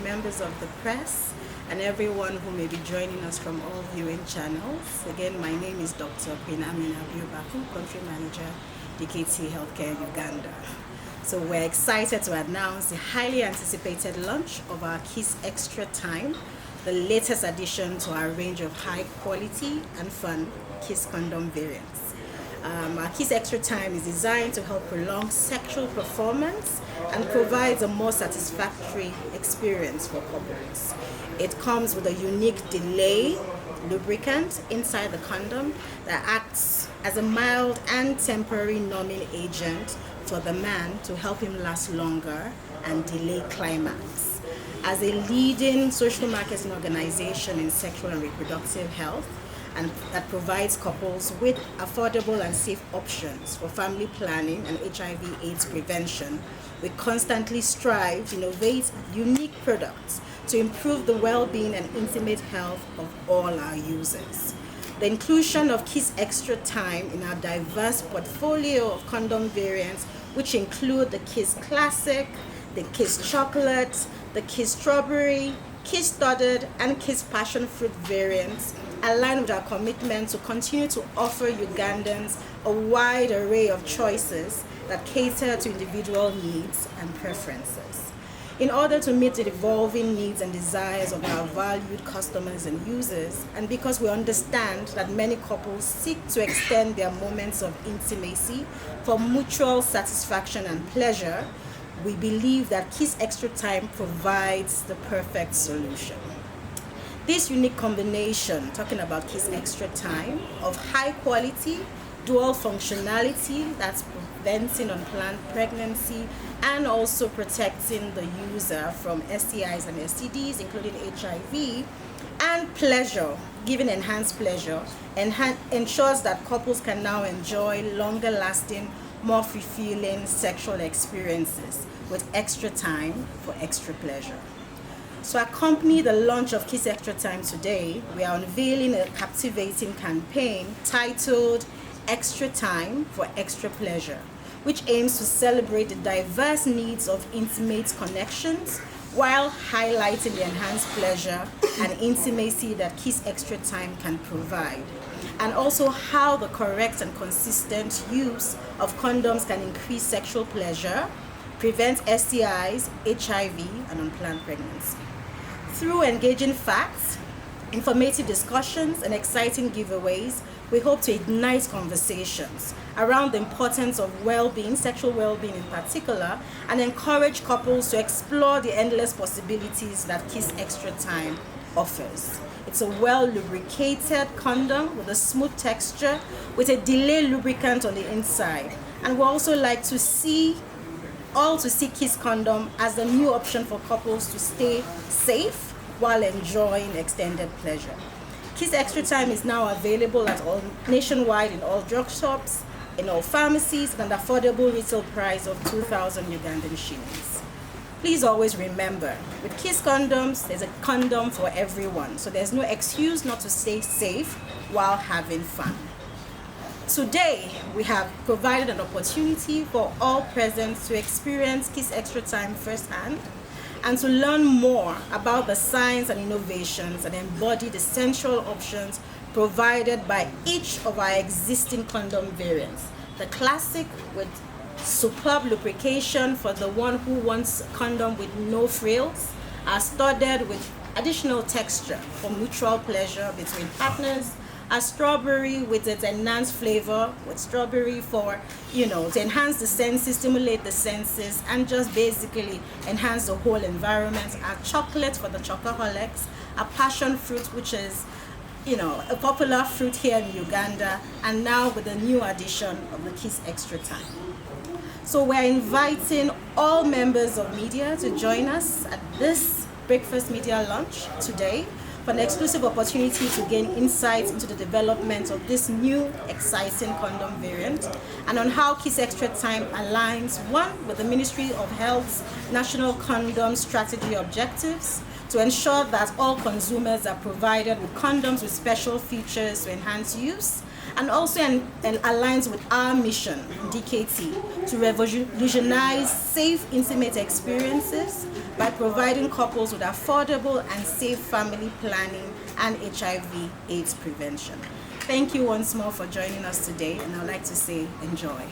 members of the press, and everyone who may be joining us from all viewing channels. Again, my name is Dr. Queen Amina Abiubaku, Country Manager, DKT Healthcare Uganda. So we're excited to announce the highly anticipated launch of our Kiss Extra Time, the latest addition to our range of high quality and fun Kiss condom variants. Our Kiss Extra Time is designed to help prolong sexual performance and provides a more satisfactory experience for couples. It comes with a unique delay lubricant inside the condom that acts as a mild and temporary numbing agent for the man to help him last longer and delay climax. As a leading social marketing organization in sexual and reproductive health, and that provides couples with affordable and safe options for family planning and HIV/AIDS prevention, we constantly strive to innovate unique products to improve the well-being and intimate health of all our users. The inclusion of Kiss Extra Time in our diverse portfolio of condom variants, which include the Kiss Classic, the Kiss Chocolate, the Kiss Strawberry, Kiss Studded, and Kiss Passion Fruit variants, align with our commitment to continue to offer Ugandans a wide array of choices that cater to individual needs and preferences. In order to meet the evolving needs and desires of our valued customers and users, and because we understand that many couples seek to extend their moments of intimacy for mutual satisfaction and pleasure, we believe that Kiss Extra Time provides the perfect solution. This unique combination, talking about Kiss Extra Time, of high quality, dual functionality that's preventing unplanned pregnancy and also protecting the user from STIs and STDs, including HIV, and pleasure, giving enhanced pleasure, ensures that couples can now enjoy longer lasting, more fulfilling sexual experiences with extra time for extra pleasure. To accompany the launch of Kiss Extra Time today, we are unveiling a captivating campaign titled Extra Time for Extra Pleasure, which aims to celebrate the diverse needs of intimate connections while highlighting the enhanced pleasure and intimacy that Kiss Extra Time can provide, and also how the correct and consistent use of condoms can increase sexual pleasure, prevent STIs, HIV, and unplanned pregnancy. Through engaging facts, informative discussions, and exciting giveaways, we hope to ignite conversations around the importance of well-being, sexual well-being in particular, and encourage couples to explore the endless possibilities that Kiss Extra Time offers. It's a well-lubricated condom with a smooth texture with a delay lubricant on the inside. And we also like to see Kiss condom as the new option for couples to stay safe while enjoying extended pleasure. Kiss Extra Time is now available nationwide in all drugstores, in all pharmacies, at an affordable retail price of 2,000 Ugandan shillings. Please always remember, with Kiss condoms, there's a condom for everyone, so there's no excuse not to stay safe while having fun. Today, we have provided an opportunity for all present to experience Kiss Extra Time firsthand and to learn more about the science and innovations and embody the sensual options provided by each of our existing condom variants. The Classic with superb lubrication for the one who wants a condom with no frills, are studded with additional texture for mutual pleasure between partners, a Strawberry with its enhanced flavor, with strawberry for, to enhance the senses, stimulate the senses, and just basically enhance the whole environment. A Chocolate for the chocoholics, a Passion Fruit, which is, a popular fruit here in Uganda, and now with the new addition of the Kiss Extra Time. So we're inviting all members of media to join us at this breakfast media launch today for an exclusive opportunity to gain insights into the development of this new exciting condom variant and on how Kiss Extra Time aligns, one, with the Ministry of Health's National Condom Strategy objectives to ensure that all consumers are provided with condoms with special features to enhance use, and also aligns with our mission, DKT, to revolutionize safe, intimate experiences by providing couples with affordable and safe family planning and HIV/AIDS prevention. Thank you once more for joining us today, and I'd like to say enjoy.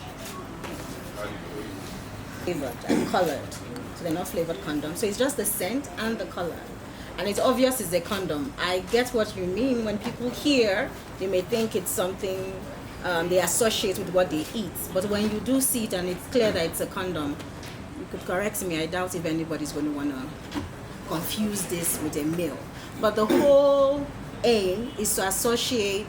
Flavored and colored, so they're not flavored condoms. So it's just the scent and the color. And it's obvious it's a condom. I get what you mean. When people hear, they may think it's something they associate with what they eat. But when you do see it and it's clear that it's a condom, you could correct me. I doubt if anybody's going to want to confuse this with a meal. But the whole aim is to associate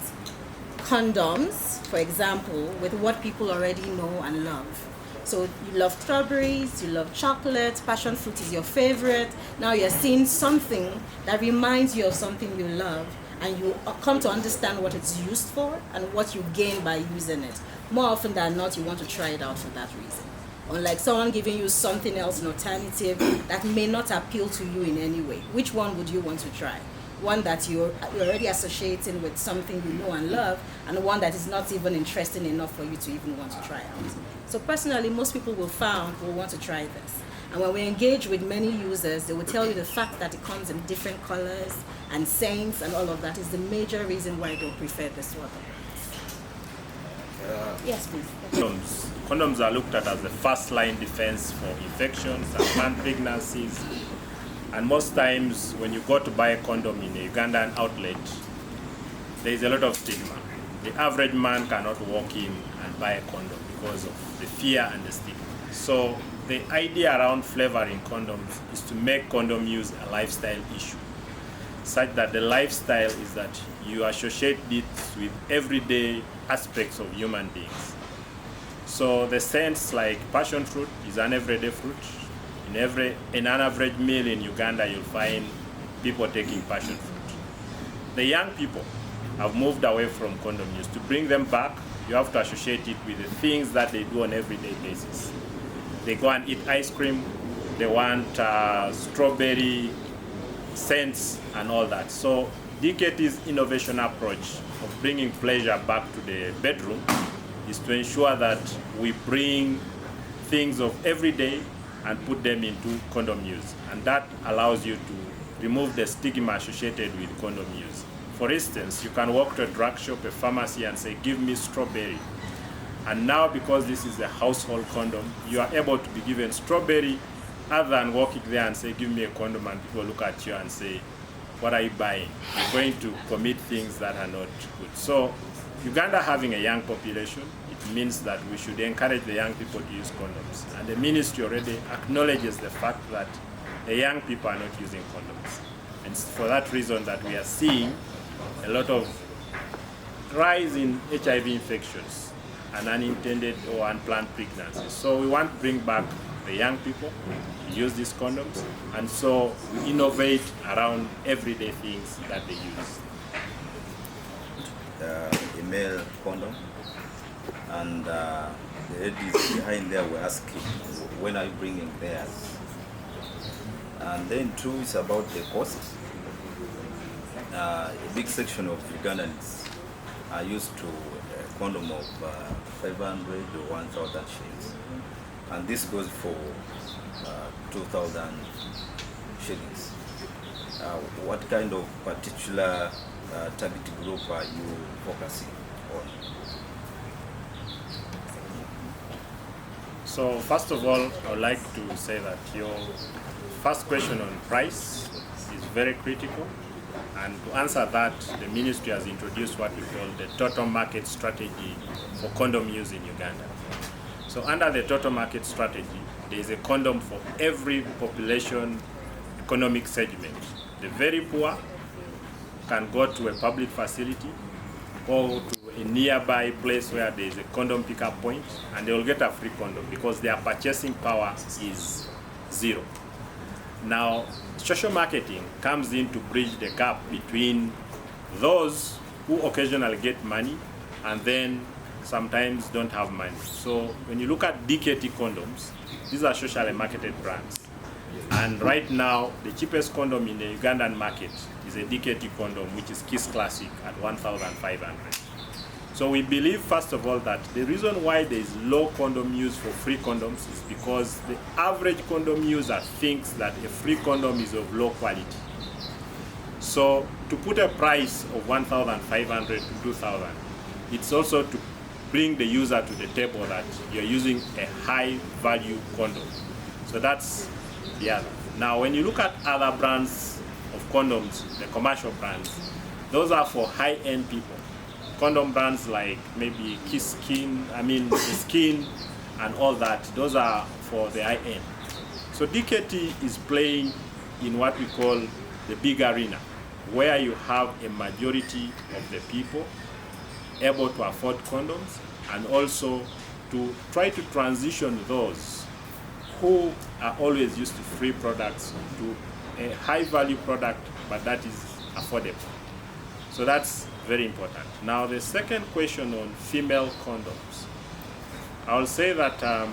condoms, for example, with what people already know and love. So you love strawberries, you love chocolate, passion fruit is your favorite. Now you're seeing something that reminds you of something you love, and you come to understand what it's used for and what you gain by using it. More often than not, you want to try it out for that reason. Unlike someone giving you something else, an alternative, that may not appeal to you in any way. Which one would you want to try? One that you're already associating with something you know and love, and one that is not even interesting enough for you to even want to try out. So personally, most people will want to try this. And when we engage with many users, they will tell you the fact that it comes in different colors and scents and all of that is the major reason why they'll prefer this one. Yes, please. Condoms are looked at as the first line defense for infections and planned pregnancies. And most times when you go to buy a condom in a Ugandan outlet, there is a lot of stigma. The average man cannot walk in and buy a condom because of the fear and the stigma. So the idea around flavoring condoms is to make condom use a lifestyle issue, such that the lifestyle is that you associate it with everyday aspects of human beings. So the scents like passion fruit is an everyday fruit. In an average meal in Uganda, you'll find people taking passion fruit. The young people have moved away from condom use. To bring them back, you have to associate it with the things that they do on an everyday basis. They go and eat ice cream, they want strawberry scents and all that. So DKT's innovation approach of bringing pleasure back to the bedroom is to ensure that we bring things of everyday and put them into condom use. And that allows you to remove the stigma associated with condom use. For instance, you can walk to a drug shop, a pharmacy, and say, give me strawberry. And now, because this is a household condom, you are able to be given strawberry other than walking there and say, give me a condom, and people look at you and say, what are you buying? You're going to commit things that are not good. So Uganda having a young population, it means that we should encourage the young people to use condoms. And the ministry already acknowledges the fact that the young people are not using condoms. And it's for that reason that we are seeing a lot of rise in HIV infections and unintended or unplanned pregnancies. So we want to bring back the young people to use these condoms, and so we innovate around everyday things that they use. A male condom, and the ladies behind there were asking, when are you bringing theirs? And then two is about the cost. A big section of Ugandans are used to a condom of 500 to 1,000 shillings, and this goes for 2,000 shillings. What kind of particular target group are you focusing on? So first of all, I would like to say that your first question on price is very critical. And to answer that, the ministry has introduced what we call the total market strategy for condom use in Uganda. So under the total market strategy, there is a condom for every population economic segment. The very poor can go to a public facility or to a nearby place where there is a condom pickup point, and they will get a free condom because their purchasing power is zero. Now, social marketing comes in to bridge the gap between those who occasionally get money and then sometimes don't have money. So when you look at DKT condoms, these are socially marketed brands. And right now, the cheapest condom in the Ugandan market is a DKT condom, which is Kiss Classic at 1,500. So we believe, first of all, that the reason why there is low condom use for free condoms is because the average condom user thinks that a free condom is of low quality. So to put a price of 1,500 to 2,000, it's also to bring the user to the table that you're using a high value condom. So that's the other. Now, when you look at other brands of condoms, the commercial brands, those are for high-end people. Condom brands like maybe Skin and all that, those are for the high end. So DKT is playing in what we call the big arena, where you have a majority of the people able to afford condoms, and also to try to transition those who are always used to free products to a high value product, but that is affordable. So that's very important. Now, the second question on female condoms. I will say that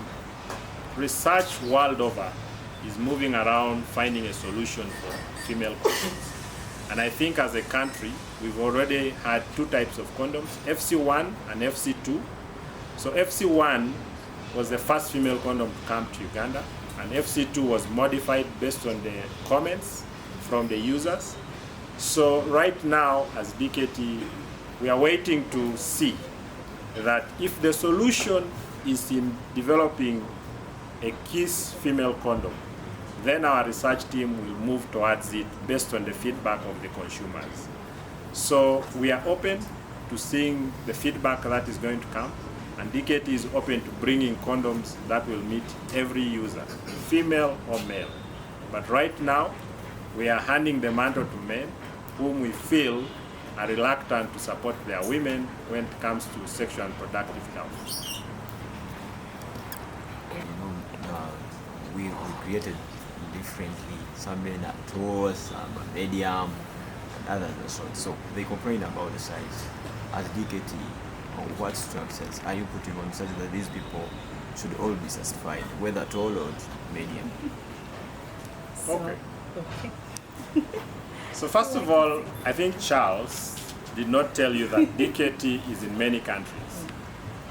research world over is moving around finding a solution for female condoms. And I think as a country, we've already had two types of condoms, FC1 and FC2. So FC1 was the first female condom to come to Uganda, and FC2 was modified based on the comments from the users. So right now, as DKT, we are waiting to see that if the solution is in developing a KISS female condom, then our research team will move towards it based on the feedback of the consumers. So we are open to seeing the feedback that is going to come, and DKT is open to bringing condoms that will meet every user, female or male. But right now, we are handing the mantle to men whom we feel are reluctant to support their women when it comes to sexual and reproductive health. We created differently. Some men are tall, some are medium, and others are short. So they complain about the size. As DKT, on what structures are you putting on such that these people should all be satisfied, whether tall or medium? Okay. So first of all, I think Charles did not tell you that DKT is in many countries.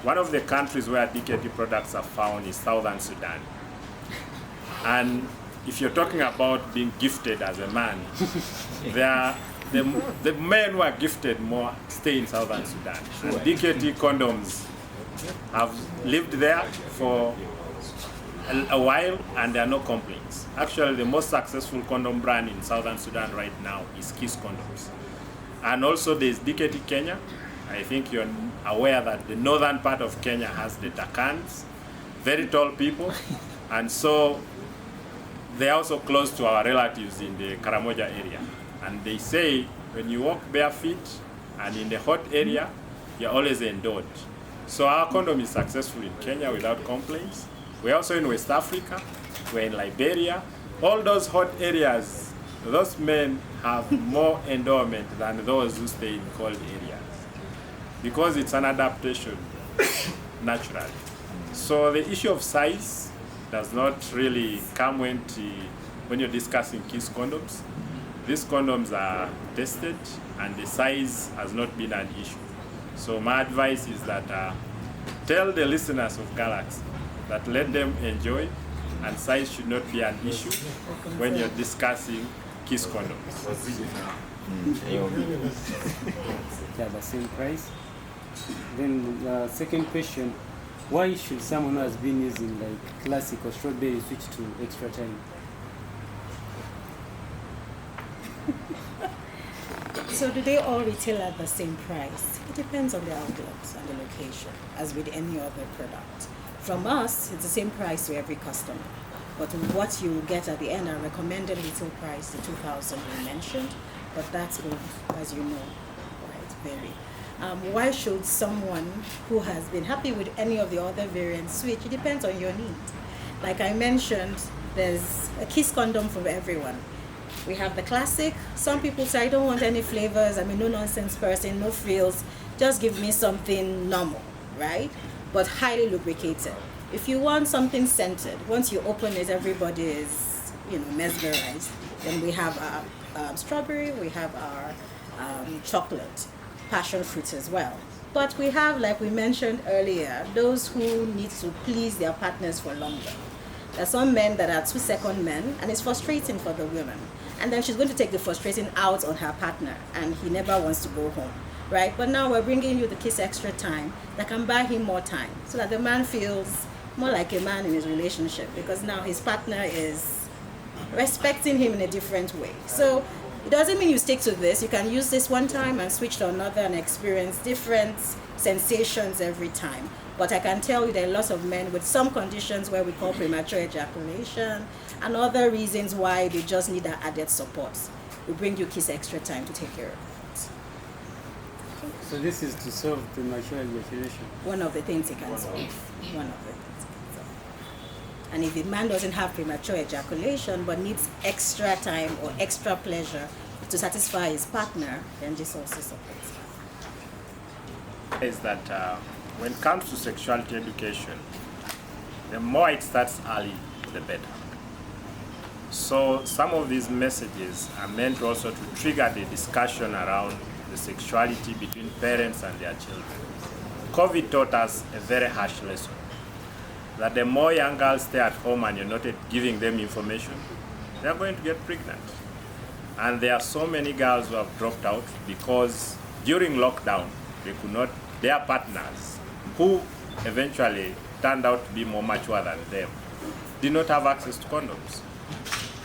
One of the countries where DKT products are found is Southern Sudan. And if you're talking about being gifted as a man, the men who are gifted more stay in Southern Sudan. And DKT condoms have lived there for a while, and there are no complaints. Actually, the most successful condom brand in Southern Sudan right now is Kiss Condoms. And also there's DKT Kenya. I think you're aware that the northern part of Kenya has the Takans, very tall people, and so they're also close to our relatives in the Karamoja area. And they say when you walk barefoot and in the hot area, you're always endured. So our condom is successful in Kenya without complaints. We're also in West Africa, we're in Liberia. All those hot areas, those men have more endowment than those who stay in cold areas, because it's an adaptation naturally. So the issue of size does not really come when you're discussing Kiss condoms. These condoms are tested and the size has not been an issue. So my advice is that tell the listeners of Galaxy that let them enjoy, and size should not be an issue when you're discussing Kiss condoms. Yeah, the same price. Then the second question, why should someone who has been using like classic or strawberry switch to extra time? So do they all retail at the same price? It depends on the outlets and the location, as with any other product. From us, it's the same price to every customer. But what you get at the end, our recommended retail price, the 2,000 we mentioned, but that's will, as you know, right, vary. Why should someone who has been happy with any of the other variants switch? It depends on your need. Like I mentioned, there's a Kiss condom for everyone. We have the classic. Some people say, I don't want any flavors. I'm a no-nonsense person, no frills. Just give me something normal, right? But highly lubricated. If you want something scented, once you open it, everybody is, mesmerized. Then we have our strawberry, we have our chocolate, passion fruit as well. But we have, like we mentioned earlier, those who need to please their partners for longer. There are some men that are 2-second men, and it's frustrating for the women. And then she's going to take the frustration out on her partner, and he never wants to go home, right? But now we're bringing you the Kiss Extra time that can buy him more time, so that the man feels more like a man in his relationship, because now his partner is respecting him in a different way. So it doesn't mean you stick to this. You can use this one time and switch to another and experience different sensations every time. But I can tell you there are lots of men with some conditions where we call premature ejaculation and other reasons why they just need that added support. We bring you Kiss Extra time to take care of it. So this is to solve premature ejaculation. One of the things it can solve. One of the things it can solve. And if the man doesn't have premature ejaculation but needs extra time or extra pleasure to satisfy his partner, then this also supports that. Is that when it comes to sexuality education, the more it starts early, the better. So some of these messages are meant also to trigger the discussion around the sexuality between parents and their children. COVID taught us a very harsh lesson, that the more young girls stay at home and you're not giving them information, they're going to get pregnant. And there are so many girls who have dropped out because during lockdown, they could not, their partners, who eventually turned out to be more mature than them, did not have access to condoms.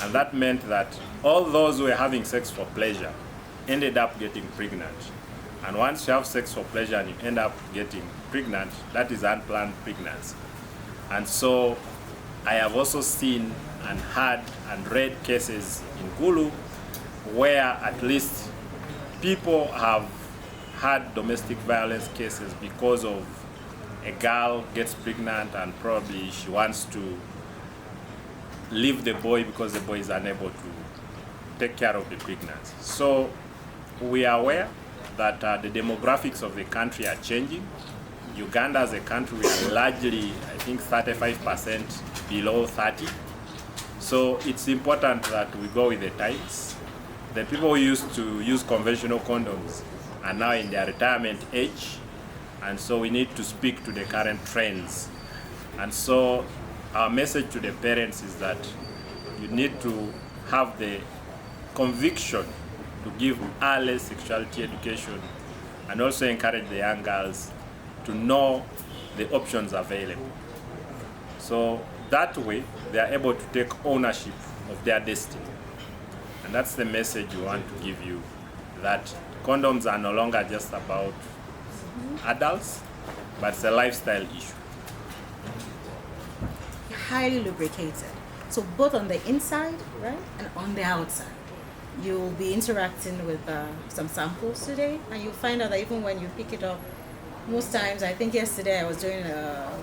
And that meant that all those who were having sex for pleasure ended up getting pregnant. And once you have sex for pleasure and you end up getting pregnant, that is unplanned pregnancy. And so I have also seen and heard and read cases in Gulu where at least people have had domestic violence cases because of a girl gets pregnant and probably she wants to leave the boy because the boy is unable to take care of the pregnancy. So we are aware that the demographics of the country are changing. Uganda as a country, we are largely, I think, 35% below 30. So it's important that we go with the times. The people who used to use conventional condoms are now in their retirement age, and so we need to speak to the current trends. And so our message to the parents is that you need to have the conviction to give early sexuality education and also encourage the young girls to know the options available. So that way they are able to take ownership of their destiny. And that's the message we want to give you, that condoms are no longer just about adults, but it's a lifestyle issue. Highly lubricated. So both on the inside, right, and on the outside. You'll be interacting with some samples today, and you'll find out that even when you pick it up, most times, I think yesterday I was doing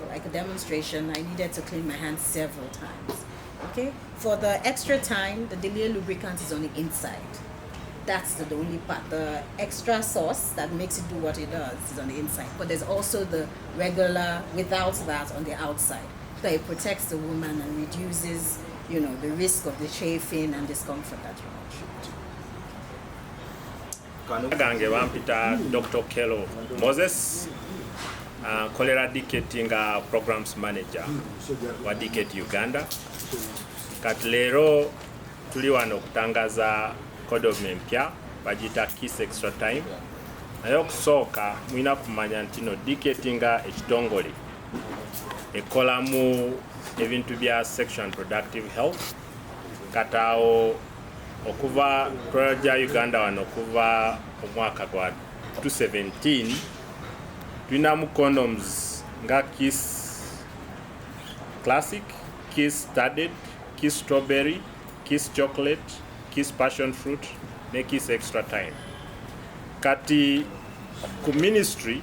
like a demonstration, I needed to clean my hands several times. Okay? For the extra time, the delay lubricant is on the inside. That's the only part. The extra sauce that makes it do what it does is on the inside. But there's also the regular without that on the outside. So it protects the woman and reduces, you know, the risk of the chafing and discomfort that you mentioned. Gange wampita Dr. Kello Moses, Cholera DKT nga Programs Manager wa DKT Uganda. Kati leero tuli wano okutangaza condom empya bagita Kiss Extra Time. Naye okusooka mwina kumanya nti no DKT nga ekitongole ekolamu ebintu bya sexual and reproductive health. Kataawo okuva Projja Uganda wano okuva omwaka gwa 2017 tulinamu condoms nga Kiss Classic, Kiss Studded, Kiss Strawberry, Kiss Chocolate, Kiss Passion Fruit ne Kiss Extra Time. Kati ku ministry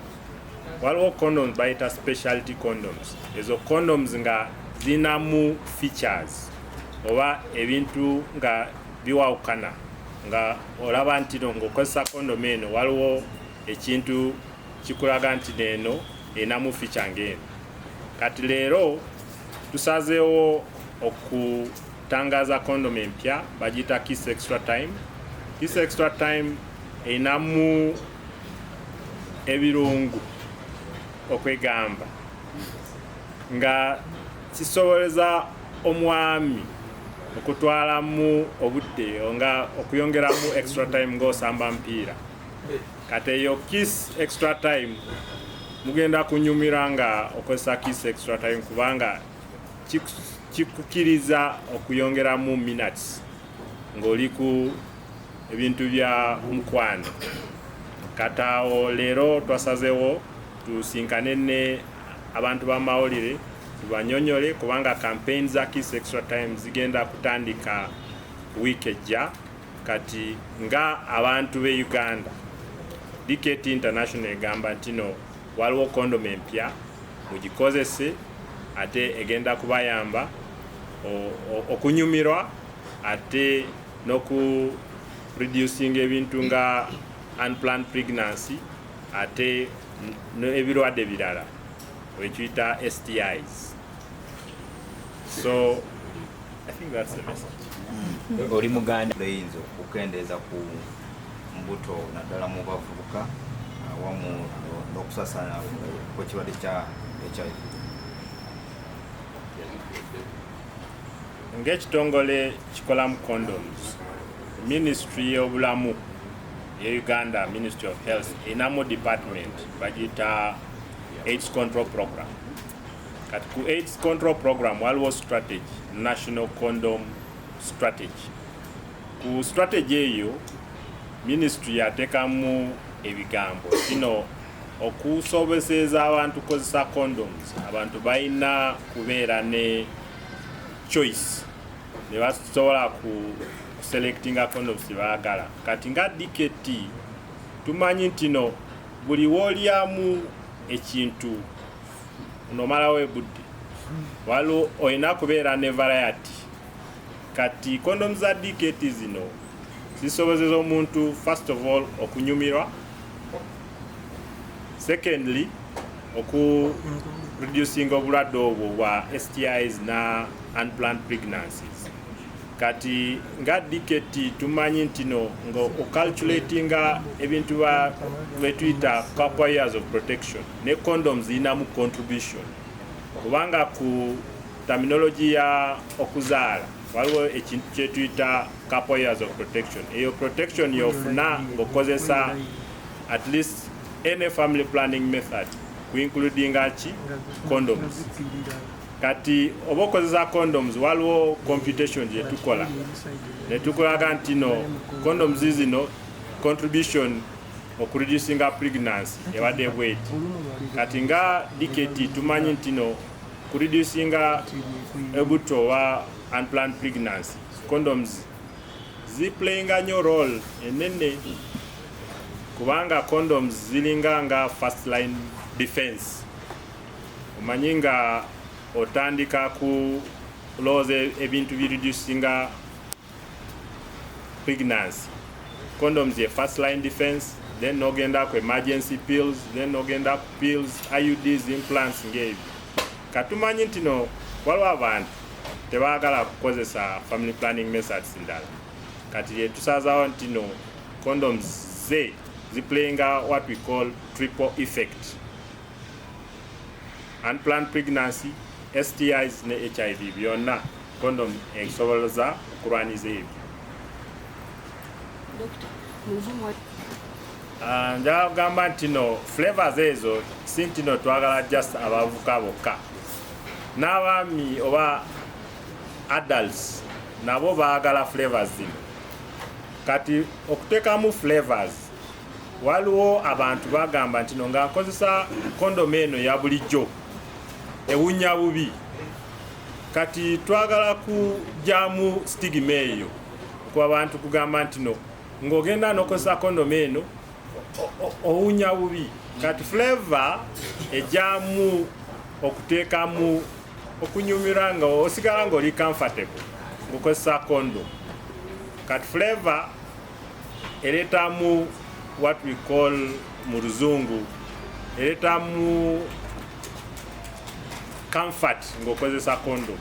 waliwo condoms bayita specialty condoms. Ezo condoms nga zinamu features oba ebintu nga biwawukana nga olaba nti ng'okozesa kondom eno waliwo ekintu kikulaga nti neeno enamu feature ng'eno. Kati leero tusazeewo okutangaza kondom empya bagita Kiss Extra Time. Kiss Extra Time enamu ebirungu okwegamba nga kisoboleza omwami okutwalamu obudde nga okuyongeramu extra time ng'osamba mpiira. Kati eyo kiss extra time mugenda kunyumira nga okozesa kiss extra time kubanga kikukiriza okuyongeramu minutes ng'oli ku ebintu bya mukwano. Kataawo leero twasazeewo tusinkane ne abantu b'amawulire tubanyonyole kubanga campaign za kiss extra time zigenda kutandika week ejja. Kati nga abantu be Uganda DKT International egamba ntino waliwo condom empya mugikozese ate egenda kubayamba okunyumirwa ate n'oku reducing ebintu nga unplanned pregnancy ate ebirwadde birala wekiyita STIs. So I think that's the message. Oli muganda oyinza okukendeeza ku mbuto naddala mu bavubuka awamu n'okusasana kw'ekirwadde kya HIV. Ng'ekitongole kikolamu condoms, Ministry y'obulamu ye Uganda, Ministry of Health inamu department bagiyita AIDS control program. Kati ku AIDS control program waliwo strategy, national condom strategy. Ku strategy eyo ministry yateekamu ebigambo kino okusobozesa abantu kozesa condoms. Abantu balina kubeera ne choice ne basobola ku selectinga condoms baagala. Kati nga DKT tumanyi ntino buli woolyamu ekintu nomalawo ebudde waliwo olina kubeera ne variety. Kati condoms za DKT zino zisobozesa omuntu first of all okunyumirwa, secondly oku reducing obulwadde obwo bwa STIs na unplanned pregnancies. Kati nga DKT tumanyi ntino nga ocalculatinga ebintu betuyita couple years of protection ne condoms inamu contribution kubanga ku terminology ya okuzaala waliwo ekintu kyetuyita couple years of protection. Eyo protection yofuna ng'okozesa at least any family planning method including condoms. Kati oba okozesa condoms waliwo computation gyetukola netukolaga ntino condoms zino contribution okureducinga pregnancy ebadde bweti. Kati nga DKT tumanyi ntino kureducinga ebuto wa unplanned pregnancy condoms ziplayinga nyo role enene kubanga condoms zilinga nga first line defense. Omanyi nga otandika ku loze ebintu bireducinga pregnancy condoms ye first line defense, then nogenda ku emergency pills, then nogenda ku pills, IUDs, implants ngebi. Katumanyi ntino waliwo abantu tebaagala kukozesa family planning methods ndala. Kati ye tusazawo ntino condoms ziplayinga what we call triple effect: unplanned pregnancy, STIs ne HIV byonna condom esoboleza okulwaniza ebyo. Njala kugamba ntino flavors ezo si ntino twagala just abavuka bokka, n'abaami oba adults nabo baagala flavors zino. Kati okuteekamu flavors waliwo abantu bagamba ntino nga nkozesa condom eno ya bulijjo ewunya bubi. Kati twagala kujjamu stigma eyo ku abantu kugamba ntino ng'ogenda n'okozesa condom eno owunya bubi. Kati flavor ejjamu okuteekamu okunyumira nga osigala ng'oli comfortable ng'okozesa condom. Kati flavor ereetamu what we call mu luzungu ereetamu comfort ng'okozesa condom.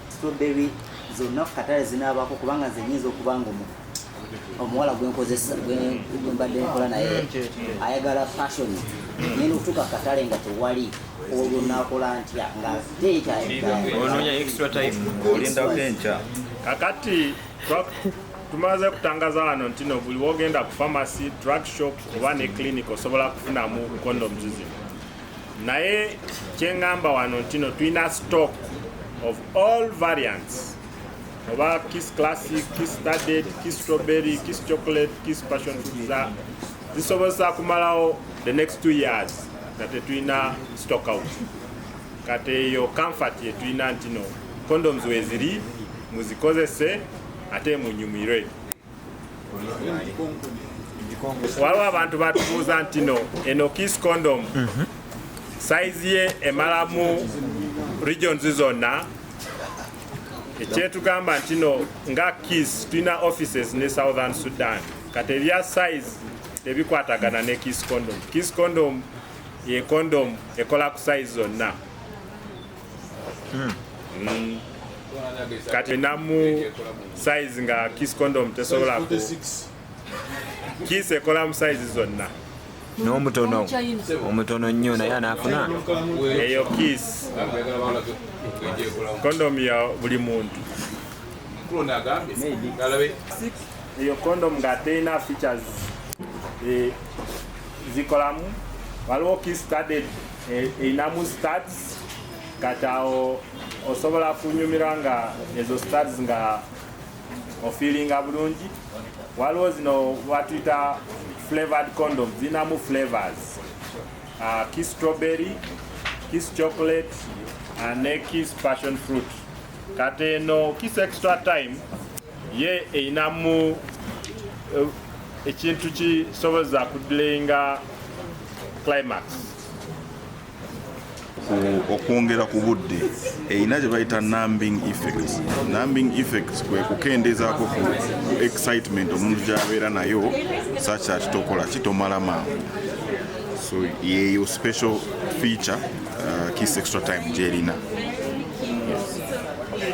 Strawberry zonna katale zinaabako kubanga nze nyinza okuba nga omuwala gwenkozesa gwembadde nkola naye ayagala fashion ngenda okutuuka katale nga tewali olwo nakola ntya nga onoonya extra time olindako enkya kakati tumaze kutangaza wano ntino buli wogenda ku pharmacy drug shop oba ne clinic osobola kufunamu condoms zino naye kyengamba wano ntino tulina stock of all variants oba kiss classic, kiss studded, kiss strawberry, kiss chocolate, kiss passion fruit zisobola kumalawo the next 2 years nga tetulina stock out kati eyo comfort yetulina ntino condoms weziri muzikozese ate munyumire. Waliwo abantu batubuuza ntino eno kiss condom size ye emalamu regions zonna ekyetugamba ntino nga kiss tulina offices ne Southern Sudan kati ebya size tebikwatagana ne kiss condom. Kiss condom ye condom ekola ku size zonna. Kati namu size nga kiss condom tesobola ku kiss ekola mu size zonna. n'omutono omutono nnyo naye anaafuna Eyo kiss condom ya buli muntu. Eyo condom nga terina features zikolamu waliwo kiss studded einamu studs kati awo osobola kunyumira nga ezo studs nga ofeelinga bulungi. Waliwo zino batuyita flavored condoms zinamu flavors kiss strawberry, kiss chocolate and kiss passion fruit. Kati eno kiss extra time ye einamu ekintu kisoboza kudelayinga climax. Okwongera ku budde erina gye bayita numbing effects. Numbing effects kwe kukendezaako ku excitement omuntu gy'abeera nayo such that tokola kitomala mangu. So yeyo special feature kiss extra time gy'erina.